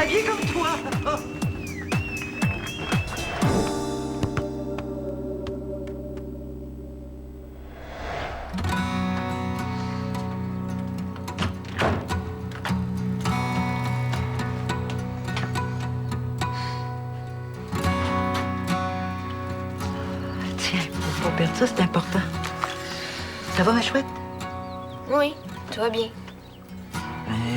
s'habiller comme toi. Tiens, faut pas perdre ça, c'est important. Ça va, ma chouette? Oui, tout va bien.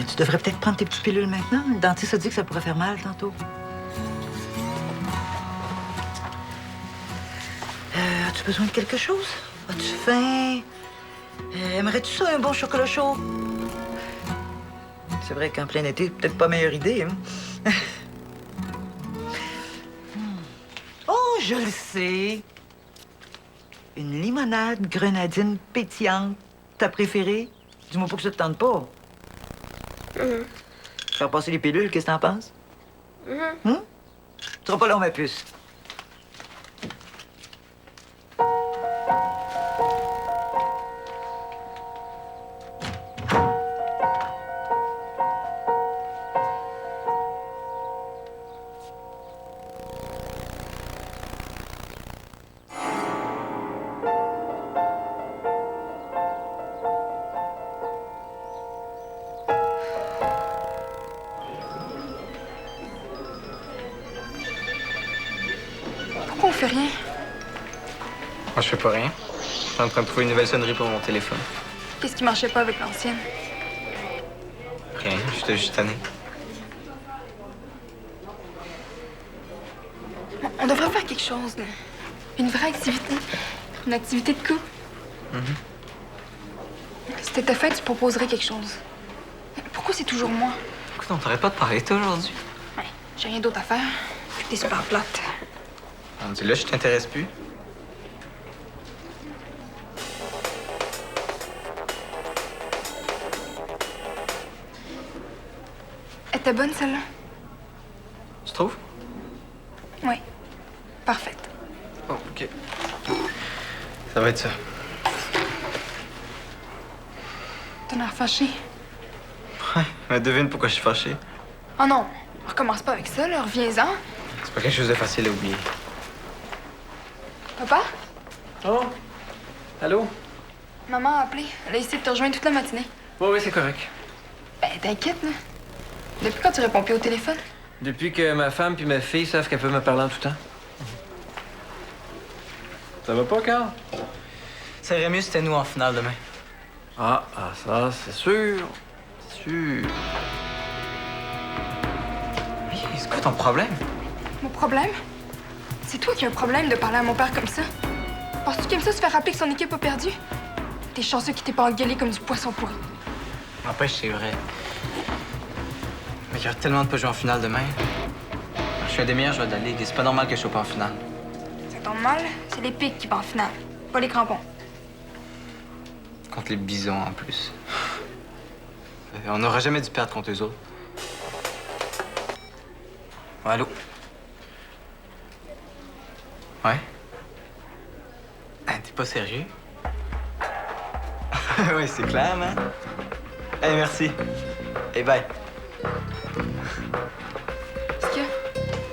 Tu devrais peut-être prendre tes petites pilules maintenant. Le dentiste a dit que ça pourrait faire mal tantôt. As-tu besoin de quelque chose? As-tu faim? Aimerais-tu ça, un bon chocolat chaud? C'est vrai qu'en plein été, peut-être pas meilleure idée, hein? Oh, je le sais! Une limonade grenadine pétillante. Ta préférée? Dis-moi pas que ça te tente pas. Faire passer les pilules, qu'est-ce que t'en penses? Tu seras pas long, ma puce. Pourquoi on fait rien? Moi, je fais pas rien. Je suis en train de trouver une nouvelle sonnerie pour mon téléphone. Qu'est-ce qui marchait pas avec l'ancienne? Rien, j'étais juste tanné. On devrait faire quelque chose, là. Une vraie activité. Une activité de couple. Si t'étais fait, tu proposerais quelque chose. Pourquoi c'est toujours moi? Écoute, on t'arrête pas de parler, toi, aujourd'hui? Ouais, j'ai rien d'autre à faire. T'es super plate. On dit là, je t'intéresse plus. Elle était bonne, celle-là? Tu trouves? Oui. Parfaite. Oh, OK. Ça va être ça. T'as l'air fâché. Ouais, mais devine pourquoi je suis fâché. Oh non, on recommence pas avec ça, là. Reviens-en. C'est pas quelque chose de facile à oublier. Papa? Oh! Allô? Maman a appelé. Elle a essayé de te rejoindre toute la matinée. Oui, c'est correct. Ben, t'inquiète, là. Depuis quand tu réponds plus au téléphone? Depuis que ma femme puis ma fille savent qu'elles peuvent me parler en tout temps. Ça va pas, Carl? Ça irait mieux si c'était nous en finale demain. Ça, c'est sûr. C'est sûr. Oui, c'est quoi ton problème? Mon problème? C'est toi qui as un problème de parler à mon père comme ça. Penses-tu qu'il aime ça se faire rappeler que son équipe a perdu? T'es chanceux qu'il t'ait pas engueulé comme du poisson pourri. N'empêche, c'est vrai. Mais il y aura tellement de pas jouer en finale demain. Je suis un des meilleurs joueurs de la Ligue et c'est pas normal que je sois pas en finale. Ça tombe mal, c'est les pics qui vont en finale, pas les crampons. Contre les bisons, en plus. On n'aurait jamais dû perdre contre eux autres. Ouais, allô? Ouais? T'es pas sérieux? Oui, c'est clair, man. Hey, merci. Hey, bye. Qu'est-ce qu'il y a?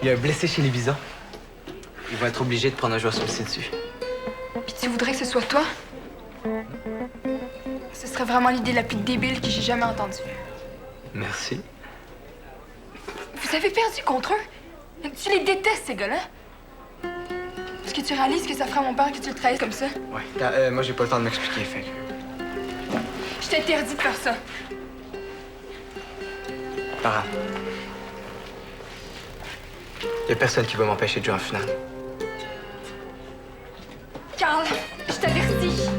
Il y a un blessé chez les bisons. Ils vont être obligés de prendre un joueur substitut. Puis tu voudrais que ce soit toi? Ce serait vraiment l'idée la plus débile que j'ai jamais entendue. Merci. Vous avez perdu contre eux? Tu les détestes, ces gars-là? Est-ce que tu réalises que ça ferait à mon père que tu le trahisses comme ça? Ouais. Moi, j'ai pas le temps de m'expliquer, fait que... Je t'interdis de faire ça. Pas grave. Y a personne qui va m'empêcher de jouer en finale. Carl, je t'avertis.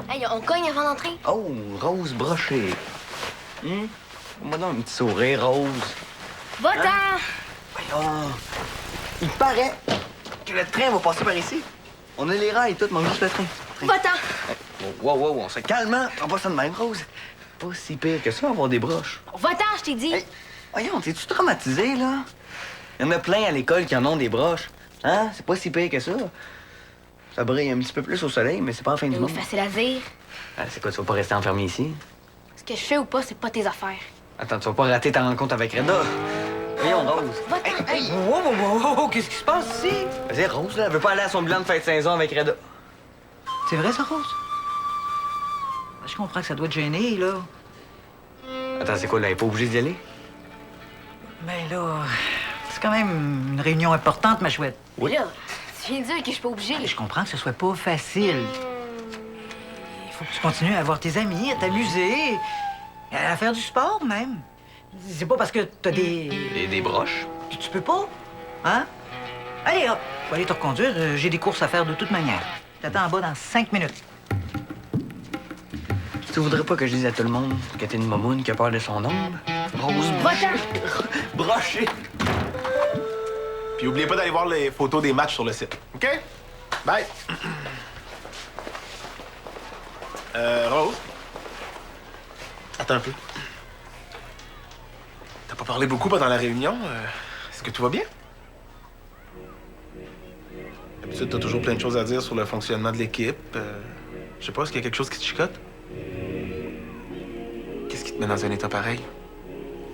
Hey, on cogne avant d'entrer. Oh, Rose brochée. Moi donc un petit sourire, Rose. Va-t'en! Oh, il paraît que le train va passer par ici. On a les rails et tout, manque juste le train. Va-t'en! Wow, on se calme, hein? On pas ça de même, Rose. Pas si pire que ça, avoir des broches. Va-t'en, je t'ai dit. Hey, voyons, t'es-tu traumatisé, là? Il y en a plein à l'école qui en ont des broches. Hein? C'est pas si pire que ça. Ça brille un petit peu plus au soleil, mais c'est pas la fin du monde. Facile à dire. Ah, c'est quoi, tu vas pas rester enfermé ici? Ce que je fais ou pas, c'est pas tes affaires. Attends, tu vas pas rater ta rencontre avec Reda. Voyons, Rose. Va-t'en! Hey, Wow, qu'est-ce qui se passe ici? vas-y, Rose, là, elle veut pas aller à son bilan de fête de saison avec Reda. C'est vrai, ça, Rose? Je comprends que ça doit te gêner, là. Attends, c'est quoi, là? Elle est pas obligée d'y aller? Mais là, c'est quand même une réunion importante, ma chouette. Oui. Là, tu viens de dire que je suis pas obligée. Et je comprends que ce soit pas facile. Il faut que tu continues à voir tes amis, à t'amuser, à faire du sport, même. C'est pas parce que t'as Des broches. que tu peux pas, hein? Allez, hop, faut aller te reconduire. J'ai des courses à faire de toute manière. T'attends en bas dans 5 minutes. Tu voudrais pas que je dise à tout le monde que t'es une momoune qui a peur de son ombre? Rose Va-t'en! brochée. Puis oubliez pas d'aller voir les photos des matchs sur le site. OK? Bye. Rose? Attends un peu. T'as pas parlé beaucoup pendant la réunion. Est-ce que tout va bien? D'habitude, t'as toujours plein de choses à dire sur le fonctionnement de l'équipe. Je sais pas, est-ce qu'il y a quelque chose qui te chicote? Qu'est-ce qui te met dans un état pareil?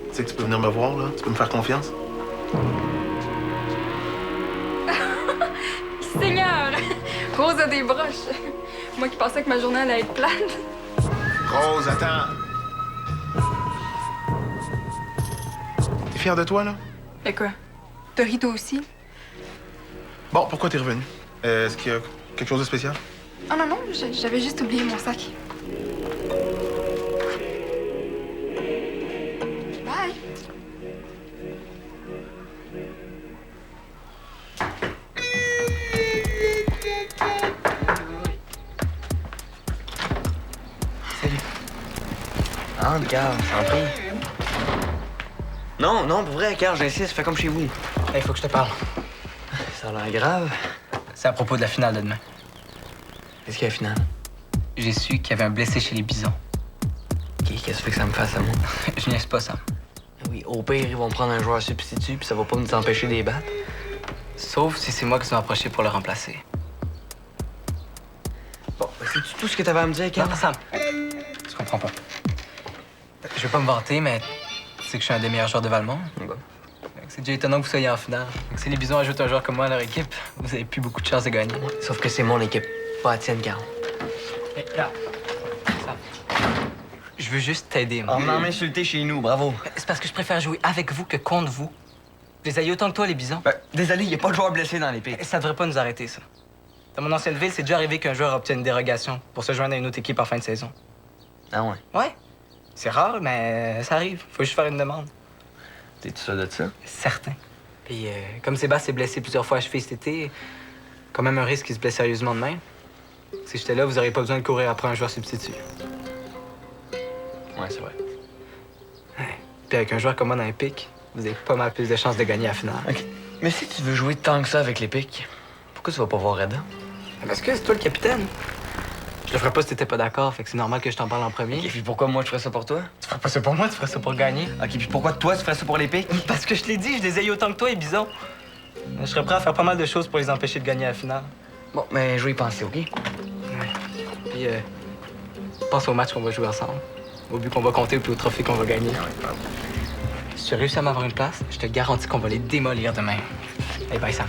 Tu sais que tu peux venir me voir, là? Tu peux me faire confiance? Seigneur! Rose a des broches. Moi qui pensais que ma journée allait être plate. Rose, attends. T'es fière de toi, là? Mais quoi? T'as ri toi aussi? Bon, pourquoi t'es revenu? Est-ce qu'il y a quelque chose de spécial? Oh non, j'avais juste oublié mon sac. Bye! Ah, Carl, j'en prie. Non, pour vrai, Carl, j'insiste, fais comme chez vous. Il faut que je te parle. Ça a l'air grave. C'est à propos de la finale de demain. Qu'est-ce qu'il y a, final? J'ai su qu'il y avait un blessé chez les Bisons. OK, qu'est-ce que ça fait que ça me fasse à moi? Je niaise pas ça. Oui, au pire, ils vont prendre un joueur substitut, puis ça va pas nous empêcher de les battre. Sauf si c'est moi qui suis approché pour le remplacer. Bon, c'est tout ce que t'avais à me dire, Carl? Non, Sam, tu comprends pas. Je vais pas me vanter, mais tu sais que je suis un des meilleurs joueurs de Valmont. Bon. C'est déjà étonnant que vous soyez en finale. Si les Bisons ajoutent un joueur comme moi à leur équipe, vous avez plus beaucoup de chances de gagner. Sauf que c'est mon équipe, pas la tienne, Carl. Hey, là, Sam, je veux juste t'aider, moi. On m'a m'insulté chez nous, bravo. C'est parce que je préfère jouer avec vous que contre vous. Je les haïs autant que toi, les Bisons. Ben, désolé, y a pas de joueur blessé dans les pics. Ça devrait pas nous arrêter, ça. Dans mon ancienne ville, c'est déjà arrivé qu'un joueur obtienne une dérogation pour se joindre à une autre équipe en fin de saison. Ah ouais? Ouais. C'est rare, mais ça arrive. Faut juste faire une demande. T'es-tu sûr de ça? Certain. Puis, comme Sébastien s'est blessé plusieurs fois à cheville cet été, quand même un risque qu'il se blesse sérieusement demain. Si j'étais là, vous auriez pas besoin de courir après un joueur substitut. Ouais, c'est vrai. Ouais. Puis avec un joueur comme moi dans les pics, vous avez pas mal plus de chances de gagner la finale. OK. Mais si tu veux jouer tant que ça avec les pics, pourquoi tu vas pas voir Reda? Parce que c'est toi le capitaine. Je le ferais pas si t'étais pas d'accord, fait que c'est normal que je t'en parle en premier. OK, puis pourquoi moi je ferais ça pour toi? Tu ferais pas ça pour moi, tu ferais ça pour gagner. OK, puis pourquoi toi tu ferais ça pour les pics? Parce que je te l'ai dit, je les haïs autant que toi, les Bisons. Je serais prêt à faire pas mal de choses pour les empêcher de gagner la finale. Bon, mais je vais y penser, OK? Puis, pense au match qu'on va jouer ensemble. Au but qu'on va compter puis au trophée qu'on va gagner. Si tu réussis à m'avoir une place, je te garantis qu'on va les démolir demain. Hey, bye, Sam.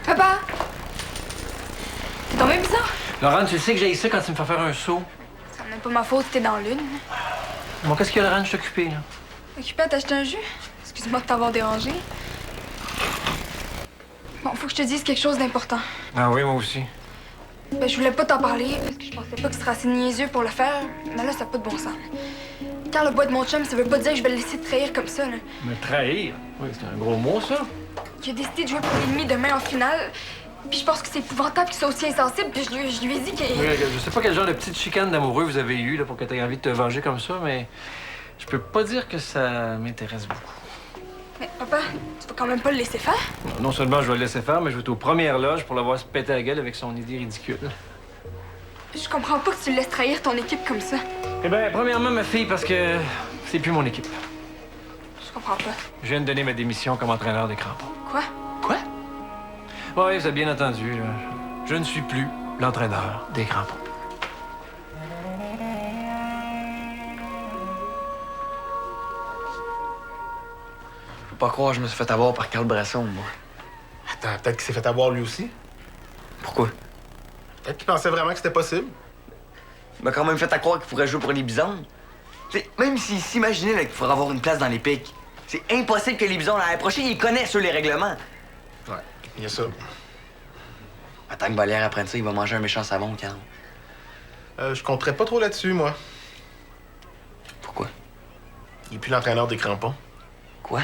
Papa! T'es tombé bizarre. Laurent, tu sais que j'ai ça quand tu me fais faire un saut. Ça n'est pas ma faute, t'es dans l'une. Bon, qu'est-ce qu'il y a, Laurent? Je suis occupé, là. Occupé à t'acheter un jus? Excuse-moi de t'avoir dérangé. Bon, faut que je te dise quelque chose d'important. Ah oui, moi aussi. Ben, je voulais pas t'en parler parce que je pensais pas que ce serait assez niaiseux pour le faire, mais là, ça n'a pas de bon sens. Quand le bois de mon chum, ça veut pas dire que je vais le laisser te trahir comme ça, là. Me trahir? Oui, c'est un gros mot, ça. J'ai décidé de jouer pour l'ennemi demain en finale, puis je pense que c'est épouvantable qu'il soit aussi insensible, puis je lui ai dit que... Oui, je sais pas quel genre de petite chicane d'amoureux vous avez eu là, pour que t'aies envie de te venger comme ça, mais je peux pas dire que ça m'intéresse beaucoup. Mais papa, tu vas quand même pas le laisser faire? Non seulement je vais le laisser faire, mais je vais être aux premières loges pour le voir se péter la gueule avec son idée ridicule. Je comprends pas que tu le laisses trahir ton équipe comme ça. Eh bien, premièrement, ma fille, parce que c'est plus mon équipe. comprends pas. Je viens de donner ma démission comme entraîneur des crampons. Quoi? Quoi? Oui, vous avez bien entendu. Là. Je ne suis plus l'entraîneur des crampons. Faut pas croire que je me suis fait avoir par Carl Bresson, moi. Attends, peut-être qu'il s'est fait avoir lui aussi. Pourquoi? Peut-être qu'il pensait vraiment que c'était possible. Il m'a quand même fait à croire qu'il pourrait jouer pour les Bisons. T'sais, même s'il s'imaginait là, qu'il pourrait avoir une place dans les pics, c'est impossible que les Bisons, l'année prochaine, ils connaissent eux, les règlements. Ouais, il y a ça. Attends que Valère apprenne ça, il va manger un méchant savon, Carl. Je compterais pas trop là-dessus, moi. Pourquoi? Il est plus l'entraîneur des crampons. Quoi?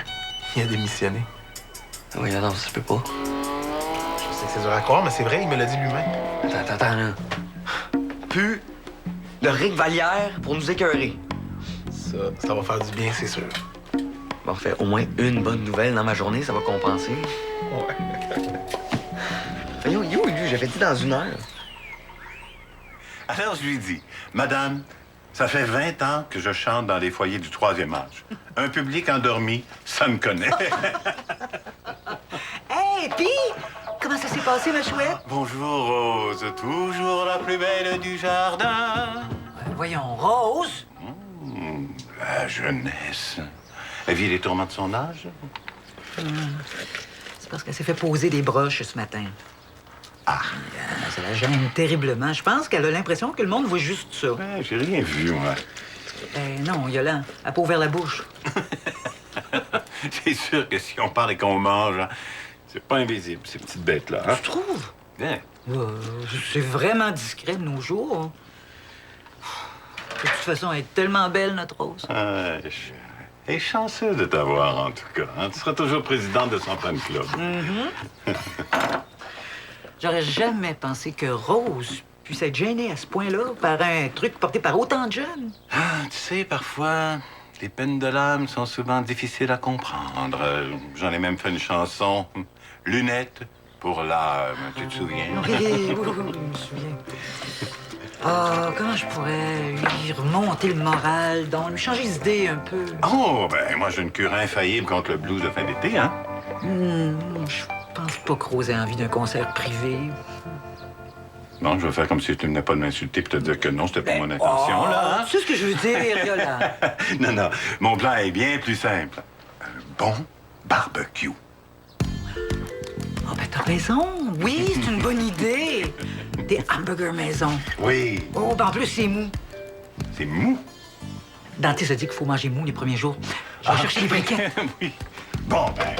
Il a démissionné. Oui, non, ça se peut pas. Je sais que c'est dur à croire, mais c'est vrai, il me l'a dit lui-même. Attends, là. Plus le Rick Vallière pour nous écœurer. Ça va faire du bien, c'est sûr. Bon, fait au moins une bonne nouvelle dans ma journée, ça va compenser. Ouais. Yo, lui, j'ai fait dans 1 heure. Alors, je lui dis, Madame, ça fait 20 ans que je chante dans les foyers du 3e âge. Un public endormi, ça me connaît. Hey, pis, comment ça s'est passé, ma chouette? Bonjour, Rose, toujours la plus belle du jardin. Voyons, Rose. La jeunesse. Elle vit les tourments de son âge? C'est parce qu'elle s'est fait poser des broches ce matin. Ah. Ça la gêne terriblement. Je pense qu'elle a l'impression que le monde voit juste ça. Ouais, j'ai rien vu, moi. Ben non, Yolande, elle a pas ouvert la bouche. C'est sûr que si on parle et qu'on mange, hein, c'est pas invisible, ces petites bêtes-là. Hein? Tu trouves? Bien. C'est vraiment discret de nos jours. De toute façon, elle est tellement belle, notre Rose. Elle est chanceuse de t'avoir, en tout cas. Hein? Tu seras toujours présidente de son fan club. J'aurais jamais pensé que Rose puisse être gênée à ce point-là par un truc porté par autant de jeunes. Ah, tu sais, parfois, les peines de l'âme sont souvent difficiles à comprendre. J'en ai même fait une chanson. Lunettes pour l'âme. Tu te souviens? Oui, je me souviens. Ah, comment je pourrais lui remonter le moral, donc lui changer d'idée un peu? Oh, ben, moi, j'ai une cure infaillible contre le blues de fin d'été, hein? Je pense pas que Rose ait envie d'un concert privé. Non, je vais faire comme si tu ne venais pas de m'insulter pour te dire que non, c'était pas mon intention, là, hein? C'est ce que je veux dire, Yolande. Non, mon plan est bien plus simple. Un bon barbecue. Ah, ben t'as raison. Oui, c'est une bonne idée. Des hamburgers maison. Oui, Oh, ben en plus, c'est mou. c'est mou. Dentiste a dit qu'il faut manger mou les premiers jours. Je vais chercher les briquets. Oui. Bon, ben,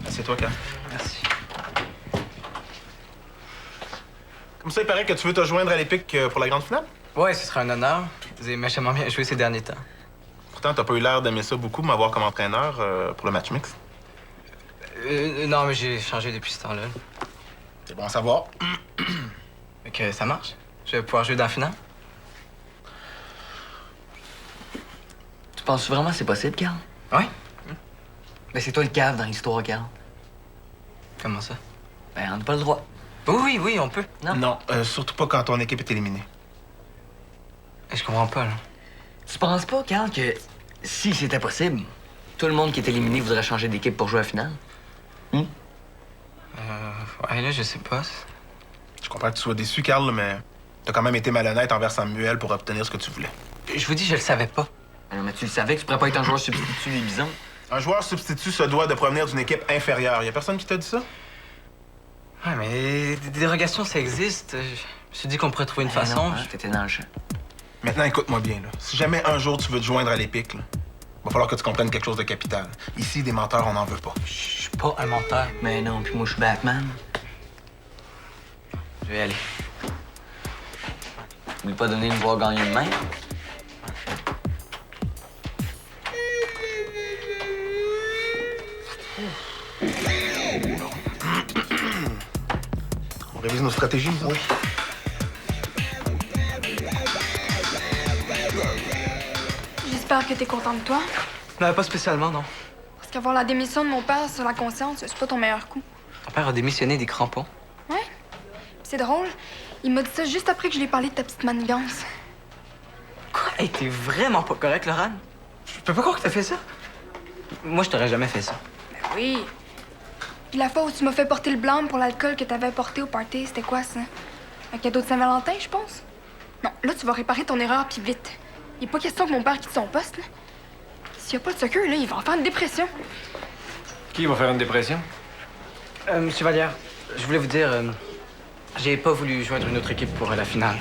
C'est toi, Carl. Merci. Comme ça, il paraît que tu veux te joindre à l'Épique pour la grande finale? Ouais, ce serait un honneur. Vous avez méchamment bien joué ces derniers temps. Pourtant, t'as pas eu l'air d'aimer ça beaucoup, m'avoir comme entraîneur pour le match mix. Non, mais j'ai changé depuis ce temps-là. C'est bon à savoir. Fait que ça marche. Je vais pouvoir jouer dans la finale. Tu penses vraiment que c'est possible, Carl? Oui? Ben, c'est toi le cave dans l'histoire, Carl. Comment ça? Ben, on n'a pas le droit. Oui, on peut. Non, surtout pas quand ton équipe est éliminée. Je comprends pas, là. Tu penses pas, Carl, que si c'était possible, tout le monde qui est éliminé voudrait changer d'équipe pour jouer à la finale? Ouais, là, je sais pas. Je comprends que tu sois déçu, Carl, mais t'as quand même été malhonnête envers Samuel pour obtenir ce que tu voulais. Je vous dis, je le savais pas. Alors, mais tu le savais que tu pourrais pas être un joueur substitut des Bisons? Un joueur substitut se doit de provenir d'une équipe inférieure. Y a personne qui t'a dit ça? Ouais, mais des dérogations, ça existe. Je me suis dit qu'on pourrait trouver une façon. Non, t'étais dans le champ. Maintenant, écoute-moi bien, là. Si jamais un jour tu veux te joindre à l'Épique, là, va falloir que tu comprennes quelque chose de capital. Ici, des menteurs, on n'en veut pas. Je suis pas un menteur. Mais non, puis moi, je suis Batman. Je vais y aller. N'oublie pas de donner une voix gagner une main. On révise nos stratégies, oui. J'espère que t'es content de toi. Non, pas spécialement, non. Parce qu'avoir la démission de mon père sur la conscience, c'est pas ton meilleur coup. Ton père a démissionné des crampons. Ouais. C'est drôle. Il m'a dit ça juste après que je lui ai parlé de ta petite manigance. Quoi? Hey, t'es vraiment pas correct, Laurent. Je peux pas croire que t'as fait ça. Moi, je t'aurais jamais fait ça. Oui. Puis la fois où tu m'as fait porter le blâme pour l'alcool que t'avais apporté au party, c'était quoi, ça? Un cadeau de Saint-Valentin, je pense? Non, là, tu vas réparer ton erreur, puis vite. Il est pas question que mon père quitte son poste, là. S'il y a pas de secours, là, il va en faire une dépression. Qui va faire une dépression? Monsieur Vallière, je voulais vous dire, j'ai pas voulu joindre une autre équipe pour la finale.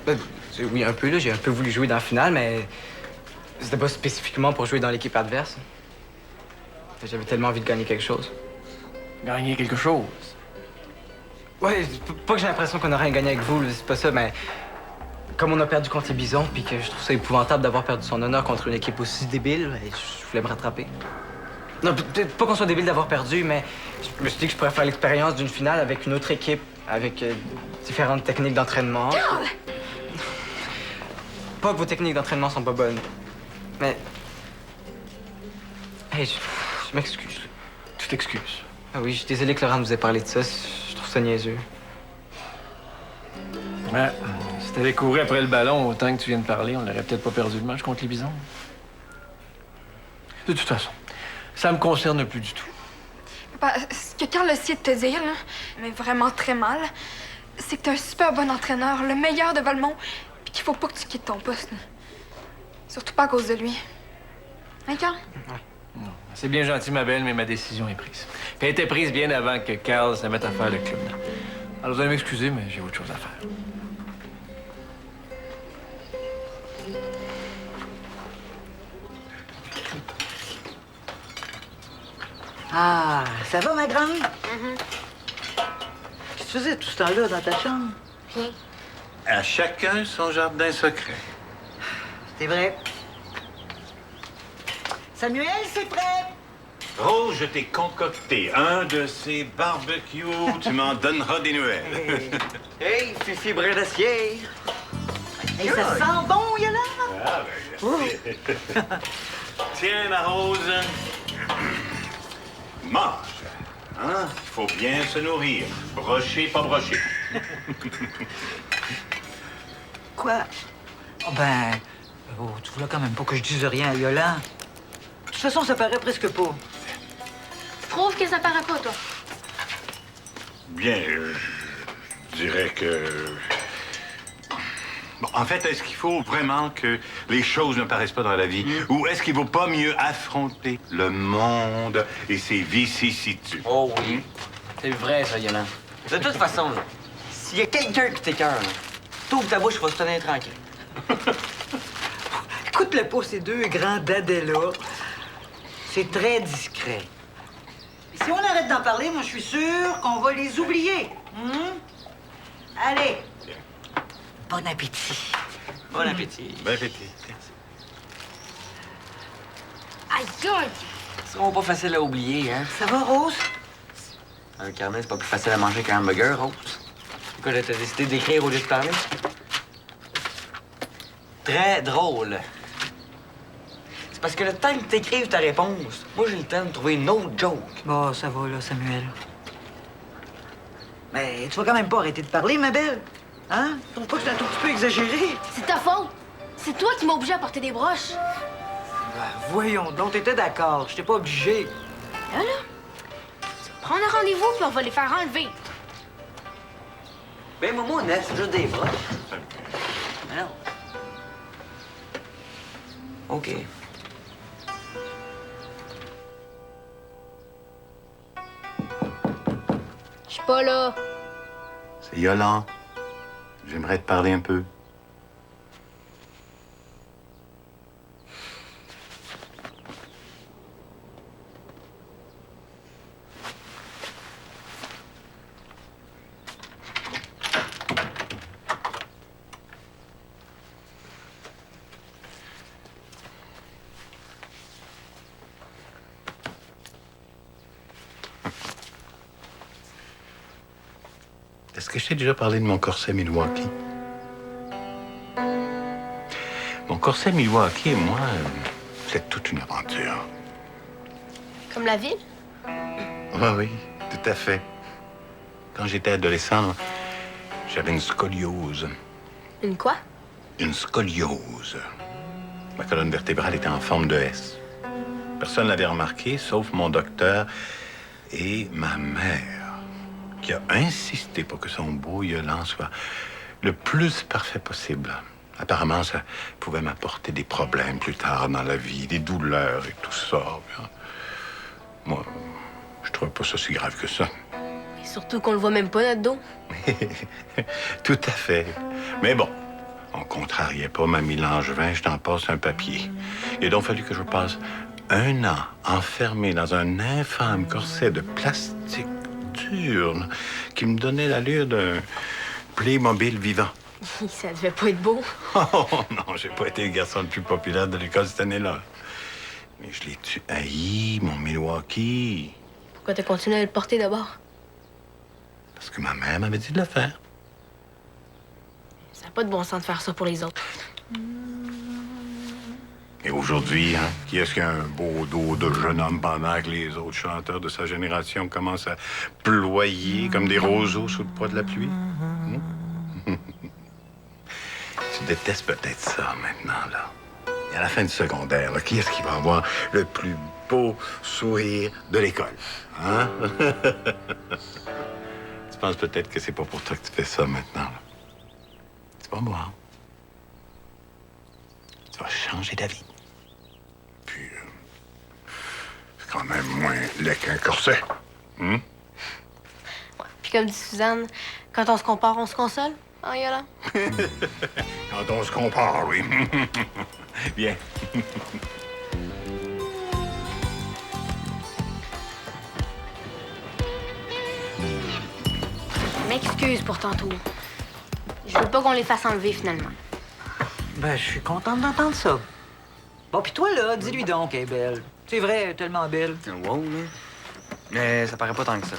Oui, un peu, là. J'ai un peu voulu jouer dans la finale, mais c'était pas spécifiquement pour jouer dans l'équipe adverse. J'avais tellement envie de gagner quelque chose. Gagner quelque chose? Ouais, pas que j'ai l'impression qu'on aurait rien gagné avec vous, là, c'est pas ça, mais comme on a perdu contre les Bisons, puis que je trouve ça épouvantable d'avoir perdu son honneur contre une équipe aussi débile, ben, je voulais me rattraper. Non, peut-être pas qu'on soit débile d'avoir perdu, mais je me suis dit que je pourrais faire l'expérience d'une finale avec une autre équipe, avec différentes techniques d'entraînement. Carl! Pas que vos techniques d'entraînement sont pas bonnes, mais... Hey, je m'excuse. Tu t'excuses. Ah oui, je suis désolé que Laurent vous ait parlé de ça. Je trouve ça niaiseux. Ouais. Si t'avais couru après le ballon autant que tu viens de parler, on n'aurait peut-être pas perdu le match contre les Bisons. De toute façon, ça me concerne plus du tout. Papa, ce que Carl a essayé de te dire, là, mais vraiment très mal, c'est que t'es un super bon entraîneur, le meilleur de Valmont, puis qu'il faut pas que tu quittes ton poste, là. Surtout pas à cause de lui. Hein, Carl? C'est bien gentil, ma belle, mais ma décision est prise. Puis elle était prise bien avant que Carl se mette à faire le club. Alors, vous allez m'excuser, mais j'ai autre chose à faire. Ah, ça va, ma grande? Qu'est-ce que tu faisais tout ce temps-là dans ta chambre? Rien. À chacun son jardin secret. C'est vrai. Samuel, c'est prêt! Rose, je t'ai concocté un de ces barbecues. Tu m'en donneras des nouvelles. Hey, Fifi brin d'acier! Et ça sent bon, Yolande? Ah, ben, merci. Tiens, ma Rose. Mange. Hein? Il faut bien se nourrir. Brocher, pas brocher. Quoi? Oh ben... Oh, tu voulais quand même pas que je dise rien à Yolande. De toute façon, ça paraît presque pas. Prouve que ça paraît pas, toi. Bien, je dirais que... Bon, en fait, est-ce qu'il faut vraiment que les choses ne paraissent pas dans la vie? Ou est-ce qu'il vaut pas mieux affronter le monde et ses vicissitudes? Oh oui. C'est vrai, ça, Yolande. De toute façon, là, s'il y a quelqu'un qui t'écœure, là, t'ouvres ta bouche, il va se tenir tranquille. Écoute-le pas, ces deux grands dadais-là. C'est très discret. Et si on arrête d'en parler, moi, je suis sûre qu'on va les oublier. Allez. Bon appétit. Bon appétit. Bon appétit. Aïe, aïe! Ce sera pas facile à oublier, hein? Ça va, Rose? Un carnet, c'est pas plus facile à manger qu'un hamburger, Rose. Pourquoi t'as décidé d'écrire au lieu de parler? Très drôle. C'est parce que le temps que t'écrives ta réponse, moi, j'ai le temps de trouver une autre joke. Bon, ça va, là, Samuel. Mais tu vas quand même pas arrêter de parler, ma belle. Hein? Tu trouves pas que c'est un tout petit peu exagéré? C'est ta faute! C'est toi qui m'as obligé à porter des broches. Ben, voyons donc, t'étais d'accord. Je t'ai pas obligé. Là, prends un rendez-vous, puis on va les faire enlever. Ben, maman, honnête, c'est juste des broches. Non. OK. Je suis pas là. C'est Yolande. J'aimerais te parler un peu. Est-ce que je t'ai déjà parlé de mon corset Milwaukee? Mon corset Milwaukee et moi, c'est toute une aventure. Comme la ville? Oui, oui, tout à fait. Quand j'étais adolescent, j'avais une scoliose. Une quoi? une scoliose. Ma colonne vertébrale était en forme de S. Personne ne l'avait remarqué, sauf mon docteur et ma mère, qui a insisté pour que son beau Yolan soit le plus parfait possible. Apparemment, ça pouvait m'apporter des problèmes plus tard dans la vie, des douleurs et tout ça. Moi, je trouvais pas ça si grave que ça. Et surtout qu'on le voit même pas, notre dos. Tout à fait. Mais bon, on contrariait pas Mamie Langevin, je t'en passe un papier. Il a donc fallu que je passe 1 an enfermé dans un infâme corset de plastique dur qui me donnait l'allure d'un Playmobil vivant. Ça devait pas être beau. Oh non, j'ai pas été le garçon le plus populaire de l'école cette année-là. Mais je l'ai-tu haï, mon Milwaukee? Pourquoi t'as continué à le porter d'abord? Parce que ma mère m'avait dit de le faire. Ça n'a pas de bon sens de faire ça pour les autres. Et aujourd'hui, hein, qui est-ce qui a un beau dos de jeune homme pendant que les autres chanteurs de sa génération commencent à ployer comme des roseaux sous le poids de la pluie? Tu détestes peut-être ça maintenant, là. Et à la fin du secondaire, là, qui est-ce qui va avoir le plus beau sourire de l'école? Hein? Tu penses peut-être que c'est pas pour toi que tu fais ça maintenant, là. Tu vas voir. Tu vas changer d'avis. Puis, c'est quand même moins laid qu'un corset. Hein? Ouais. Puis comme dit Suzanne, quand on se compare, on se console. Ah, Yolan? Quand on se compare, oui. Bien. Je m'excuse pour tantôt. Je veux pas qu'on les fasse enlever, finalement. Ben, je suis contente d'entendre ça. Bon, puis toi, là, dis-lui donc, elle est belle. C'est vrai, elle est tellement belle. Wow, là. Mais ça paraît pas tant que ça.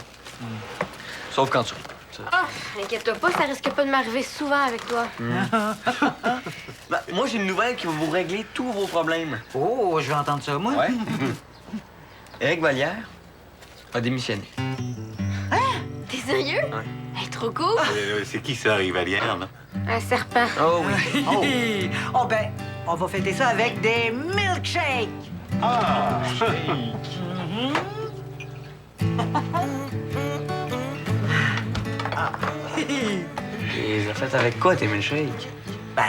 Sauf quand tu ris. Ah, inquiète-toi pas, ça risque pas de m'arriver souvent avec toi. Ben, moi, j'ai une nouvelle qui va vous régler tous vos problèmes. Oh, je vais entendre ça, moi. Ouais. Éric Vallière a démissionné. T'es sérieux? Ouais. Elle est trop cool. C'est qui ça, Rivalière, là? Un serpent. Oh oui. Oh, ben, on va fêter ça avec des milkshakes. Ah! Et ça fait avec quoi, tes milkshakes? Ben,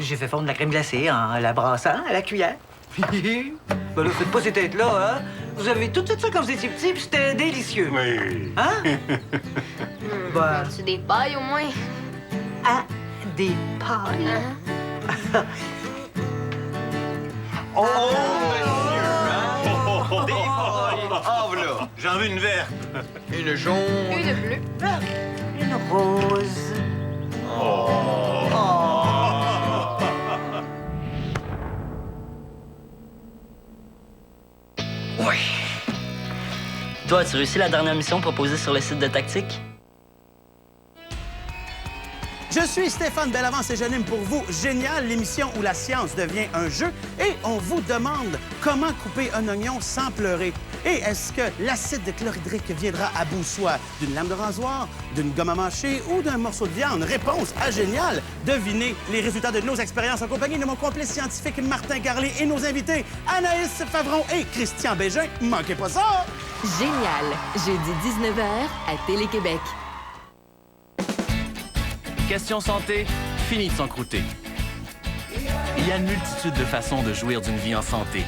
j'ai fait fondre la crème glacée en la brassant à la cuillère. Ben là, faites pas ces têtes-là, hein? Vous avez tout fait ça quand vous étiez petit, puis c'était délicieux. Oui. Hein? Ben, Tu des pailles, au moins? à des pailles. Hein? Oh, monsieur! Des pailles! Ah, voilà! J'en veux une verte. Une jaune. Une bleue. Une rose. Oui. Toi, as-tu réussi la dernière mission proposée sur le site de Tactique? Je suis Stéphane Bellavance et j'anime pour vous Génial, l'émission où la science devient un jeu et on vous demande comment couper un oignon sans pleurer. Et est-ce que l'acide chlorhydrique viendra à bout soit d'une lame de rasoir, d'une gomme à mâcher ou d'un morceau de viande? Réponse à Génial. Devinez les résultats de nos expériences en compagnie de mon complice scientifique Martin Garlé et nos invités Anaïs Favron et Christian Bégin. Manquez pas ça! Génial, jeudi 19h à Télé-Québec. Question santé, fini de s'encrouter. Il y a une multitude de façons de jouir d'une vie en santé.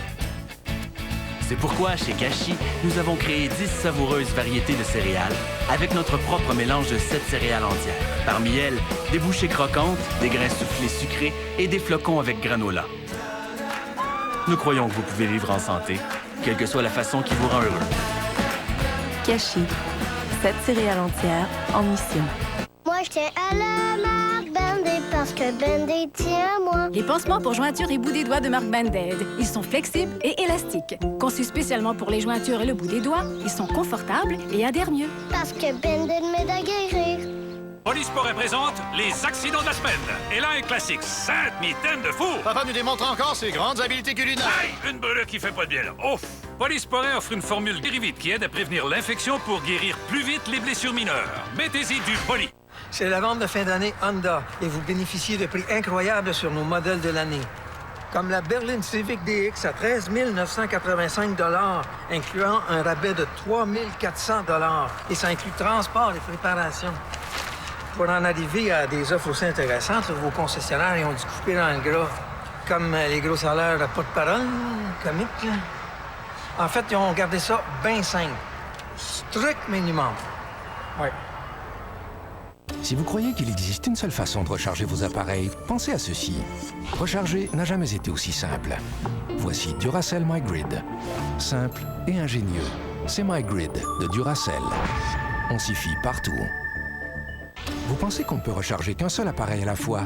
C'est pourquoi, chez Kashi, nous avons créé 10 savoureuses variétés de céréales avec notre propre mélange de 7 céréales entières. Parmi elles, des bouchées croquantes, des grains soufflés sucrés et des flocons avec granola. Nous croyons que vous pouvez vivre en santé, quelle que soit la façon qui vous rend heureux. Kashi, 7 céréales entières en mission. Moi, je tiens à la marque Band-Aid parce que Band-Aid tient à moi. Les pansements pour jointures et bout des doigts de marque Band-Aid. Ils sont flexibles et élastiques. Conçus spécialement pour les jointures et le bout des doigts, ils sont confortables et adhèrent mieux. Parce que Band-Aid m'aide à guérir. Polisport présente les accidents de la semaine. Et là, un classique, sainte mitaine de fou. Papa nous démontre encore ses grandes habiletés culinaires. Aïe, une brûlure qui fait pas de bien, là. Ouf! Polisport offre une formule Guérivite qui aide à prévenir l'infection pour guérir plus vite les blessures mineures. Mettez-y du Poli. C'est la vente de fin d'année Honda et vous bénéficiez de prix incroyables sur nos modèles de l'année. Comme la berline Civic DX à 13 985 $, incluant un rabais de 3 400 $. Et ça inclut transport et préparation. Pour en arriver à des offres aussi intéressantes, vos concessionnaires ils ont dû couper dans le gras. Comme les gros salaires à pas de parole, comique. Là. En fait, ils ont gardé ça bien simple. Strict minimum. Ouais. Si vous croyez qu'il existe une seule façon de recharger vos appareils, pensez à ceci. Recharger n'a jamais été aussi simple. Voici Duracell MyGrid. Simple et ingénieux. C'est MyGrid de Duracell. On s'y fie partout. Vous pensez qu'on ne peut recharger qu'un seul appareil à la fois?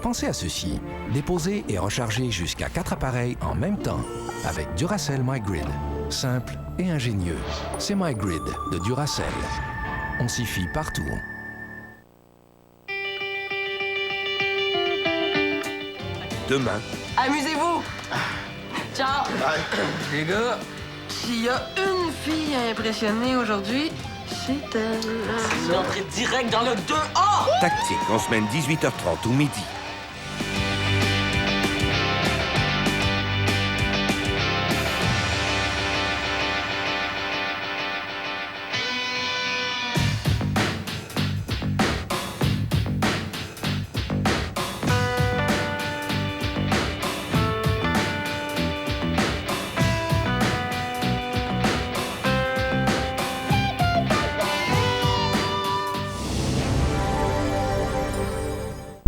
Pensez à ceci. Déposer et recharger jusqu'à 4 appareils en même temps avec Duracell MyGrid. Simple et ingénieux. C'est MyGrid de Duracell. On s'y fie partout. Demain. Amusez-vous! Ciao! Les gars, s'il y a une fille à impressionner aujourd'hui, c'est elle. C'est entré direct dans le 2A! Tactique en semaine 18h30 ou midi.